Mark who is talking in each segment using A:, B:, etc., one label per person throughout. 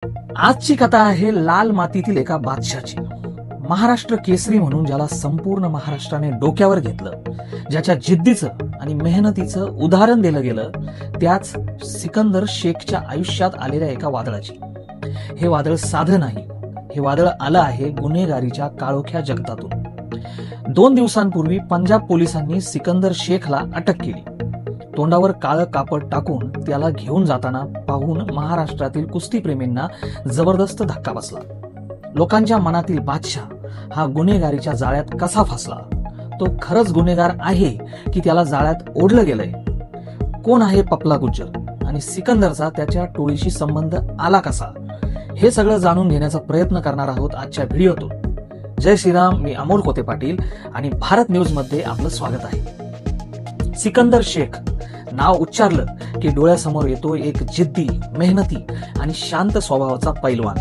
A: आजची कथा आहे लाल मातीतील एका बादशाची. महाराष्ट्र केसरी म्हणून ज्याला संपूर्ण महाराष्ट्राने डोक्यावर घेतलं, ज्याच्या जिद्दीचं आणि मेहनतीचं उदाहरण दिलं गेलं, त्याच सिकंदर शेखच्या आयुष्यात आलेल्या एका वादळाची. हे वादळ साधं नाही, हे वादळ आलं आहे गुन्हेगारीच्या काळोख्या जगतातून. 2 दिवसांपूर्वी पंजाब पोलिसांनी सिकंदर शेखला अटक केली. तोंडावर काळं कापड टाकून त्याला घेऊन जाताना पाहून महाराष्ट्रातील कुस्तीप्रेमींना जबरदस्त धक्का बसला. लोकांच्या मनातील बादशाह हा गुन्हेगारीच्या जाळ्यात कसा फसला, तो खरंच गुन्हेगार आहे की त्याला जाळ्यात ओढलं गेलंय, कोण आहे पपला गुज्जर आणि सिकंदरचा त्याच्या टोळीशी संबंध आला कसा, हे सगळं जाणून घेण्याचा प्रयत्न करणार आहोत आजच्या व्हिडिओतून. जय श्रीराम, मी अमोल कोते पाटील आणि भारत न्यूज मध्ये आपलं स्वागत आहे. सिकंदर शेख नाव उच्चारलं की डोळ्यासमोर येतो एक जिद्दी, मेहनती आणि शांत स्वभावाचा पैलवान.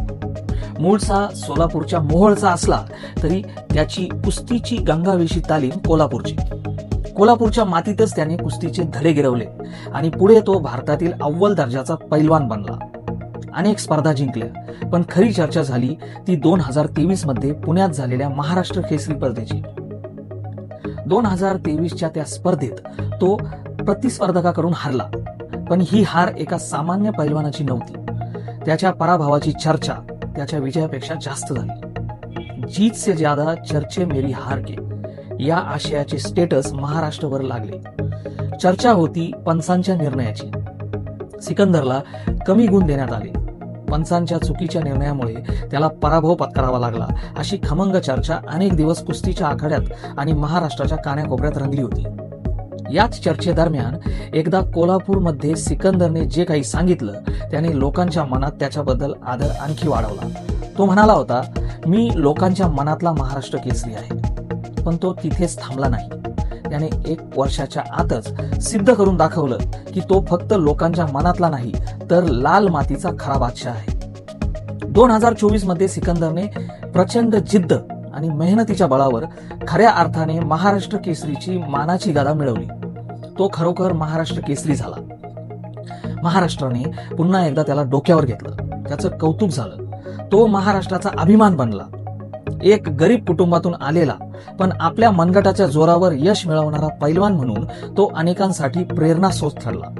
A: मूळचा सोलापूरच्या मोहोळचा असला तरी त्याची कुस्तीची गंगावेशी तालीम कोल्हापूरच्या मातीतच त्याने कुस्तीचे धडे गिरवले आणि पुढे तो भारतातील अव्वल दर्जाचा पैलवान बनला. अनेक स्पर्धा जिंकल्या, पण खरी चर्चा झाली ती 2023 मध्ये पुण्यात झालेल्या महाराष्ट्र केसरी स्पर्धेची. 2023च्या त्या स्पर्धेत तो प्रतिस्पर्धकाकडून हरला, पण ही हार एका सामान्य पैलवानाची नव्हती. त्याच्या पराभवाची चर्चा त्याच्या विजयापेक्षा जास्त झाली. जीत से ज्यादा चर्चे मेरी हार के, या आशयाचे स्टेटस महाराष्ट्रभर लागले. चर्चा होती पंचांच्या निर्णयाची. सिकंदरला कमी गुण देण्यात आले. पंचांच्या चुकीच्या निर्णयामुळे त्याला पराभव पत्करावा लागला, अशी खमंग चर्चा अनेक दिवस कुस्तीच्या आखाड्यात आणि महाराष्ट्राच्या कानाकोपऱ्यात रंगली होती. याच चर्चेदरम्यान एकदा कोल्हापूरमध्ये सिकंदरने जे काही सांगितलं त्याने लोकांच्या मनात त्याच्याबद्दल आदर आणखी वाढवला. तो म्हणाला होता, मी लोकांच्या मनातला महाराष्ट्र केसरी आहे. पण तो तिथेच थांबला नाही. त्याने 1 वर्षाच्या आतच सिद्ध करून दाखवलं की तो फक्त लोकांच्या मनातला नाही तर लाल मातीचा खरा बादशाह आहे. 2024 मध्ये सिकंदरने प्रचंड जिद्द आणि मेहनतीच्या बळावर खऱ्या अर्थाने महाराष्ट्र केसरीची मानाची गदा मिळवली. तो खरोखर महाराष्ट्र केसरी झाला. महाराष्ट्राने पुन्हा एकदा त्याला डोक्यावर घेतलं. त्याचं कौतुक झालं. तो महाराष्ट्राचा अभिमान बनला. एक गरीब कुटुंबातून आलेला पण आपल्या मनगटाच्या जोरावर यश मिळवणारा पैलवान म्हणून तो अनेकांसाठी प्रेरणा स्रोत ठरला.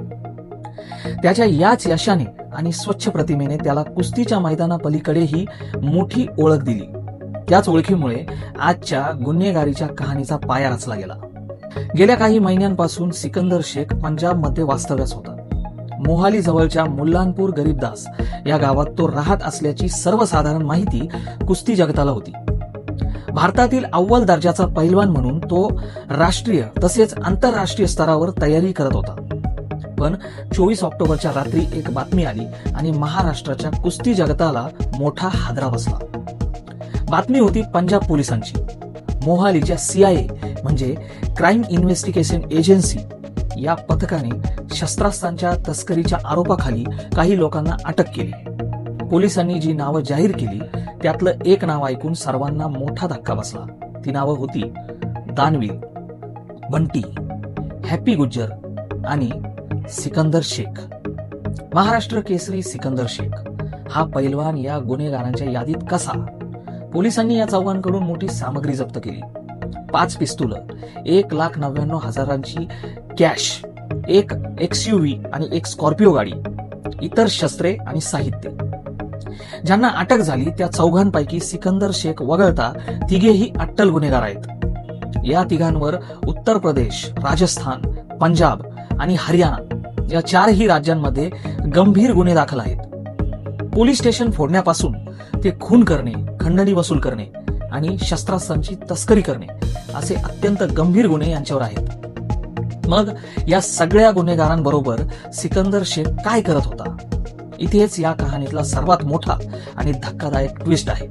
A: त्याच्या याच यशाने आणि स्वच्छ प्रतिमेने त्याला कुस्तीच्या मैदानापलीकडेही मोठी ओळख दिली. त्याच ओळखीमुळे आजच्या गुन्हेगारीच्या कहाणीचा पाया रचला गेला. गेल्या काही महिन्यांपासून सिकंदर शेख पंजाबमध्ये वास्तव्यास होता. मोहाली जवळच्या मुल्लानपूर गरीबदास या गावात तो राहत असल्याची सर्वसाधारण माहिती कुस्ती जगताला होती. भारतातील अव्वल दर्जाचा पैलवान म्हणून तो राष्ट्रीय तसेच आंतरराष्ट्रीय स्तरावर तयारी करत होता. पण 24 ऑक्टोबरच्या रात्री एक बातमी आली आणि महाराष्ट्राच्या कुस्ती जगताला मोठा हादरा बसला. बातमी होती पंजाब पोलिसांची. मोहालीच्या CIA म्हणजे क्राईम इन्व्हेस्टिगेशन एजन्सी या पथकाने शस्त्रास्त्रांच्या तस्करीच्या आरोपाखाली काही लोकांना अटक केली. पोलिसांनी जी नावं जाहीर केली त्यातलं एक नाव ऐकून सर्वांना मोठा धक्का बसला. ती नावं होती दानवीर, बंटी, हॅपी गुज्जर आणि सिकंदर शेख. महाराष्ट्र केसरी सिकंदर शेख हा पैलवान या गुन्हेगारांच्या यादीत कसा? पोलिसांनी या चौघांकडून मोठी सामग्री जप्त केली. 5 पिस्तुलं, 1,99,000ची कॅश, एक XUV आणि एक स्कॉर्पिओ गाडी, इतर शस्त्रे आणि साहित्य. ज्यांना अटक झाली त्या चौघांपैकी सिकंदर शेख वगळता तिघेही अट्टल गुन्हेगार आहेत. या तिघांवर उत्तर प्रदेश, राजस्थान, पंजाब आणि हरियाणा या 4ही राज्यांमध्ये गंभीर गुन्हे दाखल आहेत. पोलीस स्टेशन फोडण्यापासून ते खून करणे, खंडणी वसूल करणे आणि शस्त्रास्त्रांची तस्करी करणे असे अत्यंत गंभीर गुन्हे यांच्यावर आहेत. मग या सगळ्या गुन्हेगारांबरोबर सिकंदर शेख काय करत होता? इथेच या कहाणीतला सर्वात मोठा आणि धक्कादायक ट्विस्ट आहे.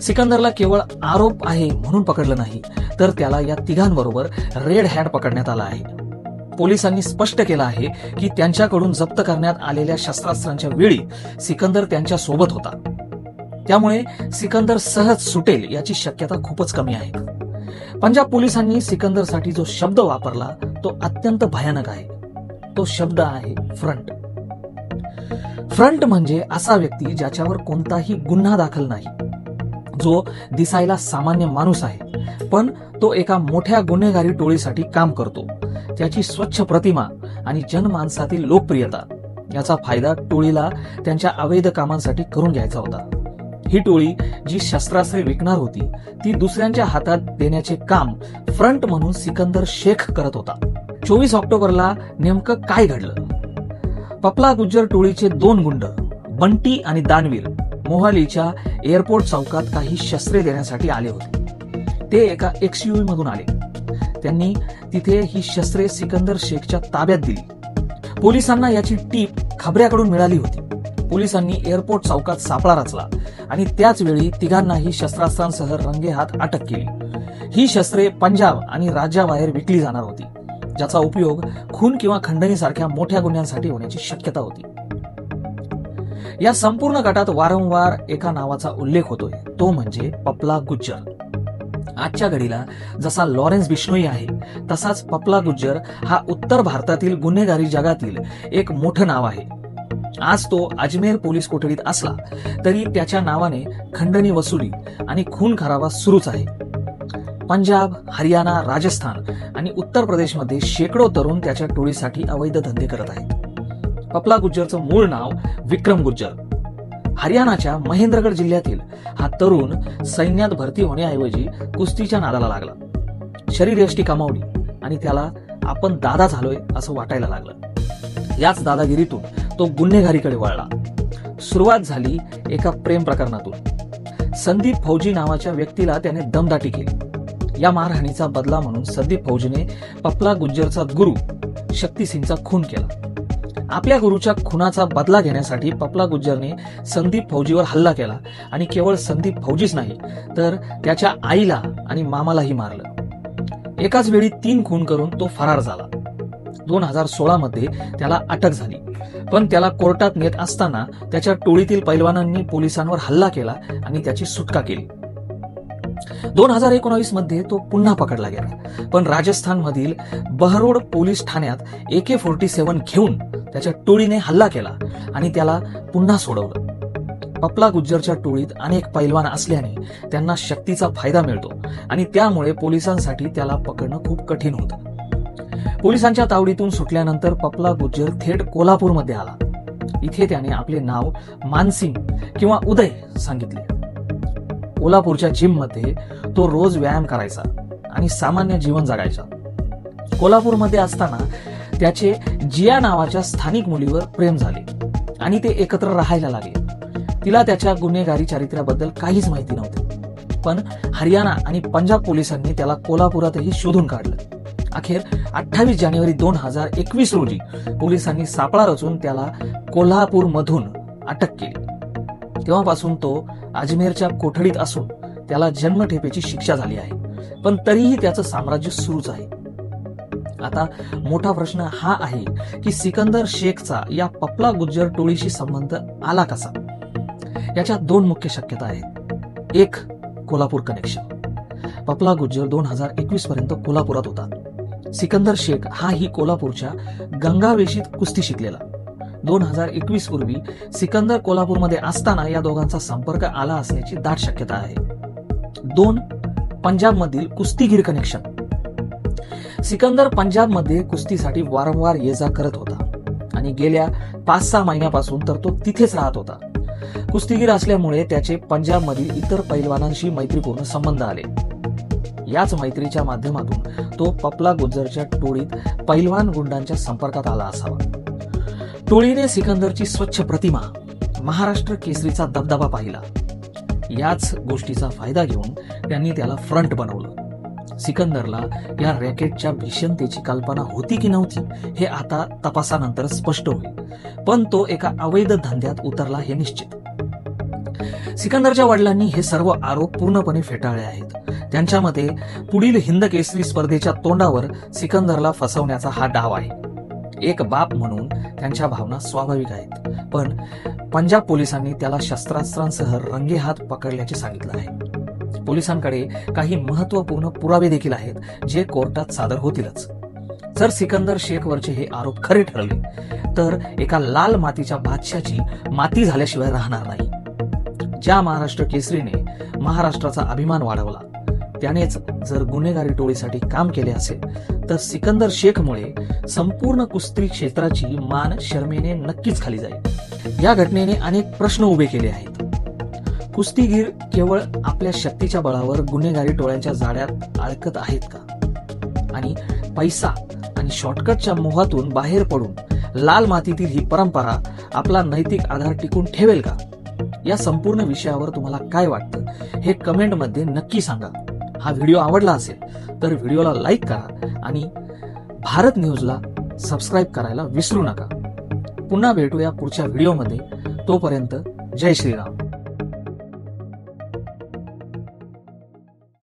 A: सिकंदरला केवळ आरोप आहे म्हणून पकडलं नाही, तर त्याला या तिघांबरोबर रेड हॅट पकडण्यात आला आहे. पोलिसांनी स्पष्ट केलं आहे की त्यांच्याकडून जप्त करण्यात आलेल्या शस्त्रास्त्रांच्या वेळी सिकंदर त्यांच्या सोबत होता. त्यामुळे सिकंदर सहज सुटेल याची शक्यता खूपच कमी आहे. पंजाब पोलिसांनी सिकंदरसाठी जो शब्द वापरला तो अत्यंत भयानक आहे. तो शब्द आहे फ्रंट. फ्रंट म्हणजे असा व्यक्ती ज्याच्यावर कोणताही गुन्हा दाखल नाही, जो दिसायला सामान्य माणूस आहे, पण तो एका मोठ्या गुन्हेगारी टोळीसाठी काम करतो. त्याची स्वच्छ प्रतिमा आणि जनमानसातील लोकप्रियता याचा फायदा टोळीला त्यांच्या अवैध कामांसाठी करून घ्यायचा होता. ही टोळी जी शस्त्रास्त्रे विकणार होती ती दुसऱ्यांच्या हातात देण्याचे काम फ्रंट म्हणून सिकंदर शेख करत होता. 24 ऑक्टोबरला नेमकं काय घडलं? पपला गुज्जर टोळीचे 2 गुंड बंटी आणि दानवीर मोहालीच्या एअरपोर्ट चौकात काही शस्त्रे देण्यासाठी आले होते. ते एका XUV मधून आले. त्यांनी तिथे ही शस्त्रे सिकंदर शेखच्या ताब्यात दिली. पोलिसांना याची टीप खबऱ्याकडून मिळाली होती. पोलिसांनी एअरपोर्ट चौकात सापळा रचला आणि त्याच वेळी तिघांनाही शस्त्रास्त्रांसह रंगेहात अटक केली. ही शस्त्रे पंजाब आणि राज्याबाहेर विकली जाणार होती, ज्याचा उपयोग खून किंवा खंडणीसारख्या मोठ्या गुन्ह्यांसाठी होण्याची शक्यता होती. या संपूर्ण गटात वारंवार एका नावाचा उल्लेख होतोय, तो म्हणजे पपला गुज्जर. आजच्या घडीला जसा लॉरेन्स बिश्नोई आहे तसाच पपला गुज्जर हा उत्तर भारतातील गुन्हेगारी जगातील एक मोठं नाव आहे. आज तो अजमेर पोलीस कोठडीत असला तरी त्याच्या नावाने खंडणी वसुली आणि खून खराबा सुरूच आहे. पंजाब, हरियाणा, राजस्थान आणि उत्तर प्रदेशमध्ये शेकडो तरुण त्याच्या टोळीसाठी अवैध धंदे करत आहेत. पपला गुज्जरचं मूळ नाव विक्रम गुज्जर. हरियाणाच्या महेंद्रगड जिल्ह्यातील हा तरुण सैन्यात भरती होण्याऐवजी कुस्तीच्या नादाला लागला. शरीरयष्टी कमावली आणि त्याला आपण दादा झालोय असं वाटायला लागलं. याच दादागिरीतून तो गुन्हेगारीकडे वळला. सुरुवात झाली एका प्रेम प्रकरणातून. संदीप फौजी नावाच्या व्यक्तीला त्याने दमदाटी केली. या मारहाणीचा बदला म्हणून संदीप फौजीने पपला गुज्जरचा गुरु शक्तीसिंगचा खून केला. आपल्या गुरुच्या खुनाचा बदला घेण्यासाठी पपला गुज्जरने संदीप फौजीवर हल्ला केला आणि केवळ संदीप फौजीच नाही तर त्याच्या आईला आणि मामालाही मारलं. एकाच वेळी 3 खून करून तो फरार झाला. 2016 मध्ये त्याला अटक झाली, पण त्याला कोर्टात नेत असताना त्याच्या टोळीतील पैलवानांनी पोलिसांवर हल्ला केला आणि त्याची सुटका केली. 2019 मध्ये तो पुन्हा पकडला गेला, पण राजस्थानमधील बहरोड पोलीस ठाण्यात AK-47 घेऊन त्याच्या टोळीने हल्ला केला आणि त्याला पुन्हा सोडवलं. पपला गुज्जरच्या टोळीत अनेक पैलवान असल्याने त्यांना शक्तीचा फायदा मिळतो आणि त्यामुळे पोलिसांसाठी त्याला पकडणं खूप कठीण होतं. पोलिसांच्या तावडीतून सुटल्यानंतर पपला गुज्जर थेट कोल्हापूरमध्ये आला. इथे त्याने आपले नाव मानसिंग किंवा उदय सांगितले. कोल्हापूरच्या जिम मध्ये तो रोज व्यायाम करायचा आणि सामान्य जीवन जगायचा. कोल्हापूरमध्ये असताना त्याचे जिया नावाच्या स्थानिक मुलीवर प्रेम झाले आणि ते एकत्र राहायला लागले. तिला त्याच्या गुन्हेगारी चारित्र्याबद्दल काहीच माहिती नव्हती, पण हरियाणा आणि पंजाब पोलिसांनी त्याला कोल्हापुरातही शोधून काढलं. अखेर 28 जानेवारी 2021 रोजी पोलिसांनी सापळा रचून त्याला कोल्हापूरमधून अटक केली. तेव्हापासून तो अजमेरच्या कोठडीत असून त्याला जन्मठेपेची शिक्षा झाली आहे, पण तरीही त्याचं साम्राज्य सुरूच आहे. आता मोठा प्रश्न हा आहे की सिकंदर शेखचा या पपला गुज्जर टोळीशी संबंध आला कसा? याच्या 2 मुख्य शक्यता आहेत. एक, कोल्हापूर कनेक्शन. पपला गुज्जर 2021 पर्यंत कोल्हापुरात होता. सिकंदर शेख हा ही कोल्हापूरच्या गंगावेशीत कुस्ती शिकलेला. 2021 पूर्वी सिकंदर कोल्हापूरमध्ये असताना या दोघांचा संपर्क आला असण्याची दाट शक्यता आहे. 2, पंजाबमधील कुस्तीगीर कनेक्शन. सिकंदर पंजाबमध्ये कुस्तीसाठी वारंवार ये जा करत होता आणि गेल्या 5-6 महिन्यापासून तर तो तिथेच राहत होता. कुस्तीगीर असल्यामुळे त्याचे पंजाबमधील इतर पैलवानांशी मैत्रीपूर्ण संबंध आले. याच मैत्रीच्या माध्यमातून तो पपला गुज्जरच्या टोळीत पैलवान गुंडांच्या संपर्कात आला असावा. टोळीने सिकंदरची स्वच्छ प्रतिमा, महाराष्ट्र केसरीचा दबदबा पाहिला. याच गोष्टीचा फायदा घेऊन त्यांनी त्याला फ्रंट बनवलं. सिकंदरला या रॅकेटच्या भीषणतेची कल्पना होती की नव्हती हे आता तपासानंतर स्पष्ट होईल, पण तो एका अवैध धंद्यात उतरला हे निश्चित. सिकंदरच्या वडिलांनी हे सर्व आरोप पूर्णपणे फेटाळले आहेत. त्यांच्या मते पुढील हिंद केसरी स्पर्धेच्या तोंडावर सिकंदरला फसवण्याचा हा डाव आहे. एक बाप म्हणून त्यांच्या भावना स्वाभाविक आहेत, पण पंजाब पोलिसांनी त्याला शस्त्रास्त्रांसह रंगेहात पकडल्याचे सांगितलं आहे. पोलिसांकडे काही महत्वपूर्ण पुरावे देखील आहेत जे कोर्टात सादर होतीलच. जर सिकंदर शेखवरचे हे आरोप खरे ठरले तर एका लाल मातीच्या बादशाची माती झाल्याशिवाय राहणार नाही. ज्या महाराष्ट्र केसरीने महाराष्ट्राचा अभिमान वाढवला त्यानेच जर गुन्हेगारी टोळीसाठी काम केले असेल तर सिकंदर शेखमुळे संपूर्ण कुस्ती क्षेत्राची मान शर्मेने नक्कीच खाली जाईल. या घटनेने अनेक प्रश्न उभे केले आहेत. कुस्तीगीर केवळ आपल्या शक्तीच्या बळावर गुन्हेगारी टोळ्यांच्या जाळ्यात अडकत आहेत का? आणि पैसा आणि शॉर्टकटच्या मोहातून बाहेर पडून लाल मातीतील ही परंपरा आपला नैतिक आधार टिकून ठेवेल का? या संपूर्ण विषयावर तुम्हाला काय वाटतं हे कमेंटमध्ये नक्की सांगा. हा व्हिडिओ आवडला असेल तर व्हिडिओला लाईक करा आणि भारत न्यूजला सबस्क्राईब करायला विसरू नका. पुन्हा भेटूया पुढच्या व्हिडिओमध्ये. तोपर्यंत जय श्रीराम.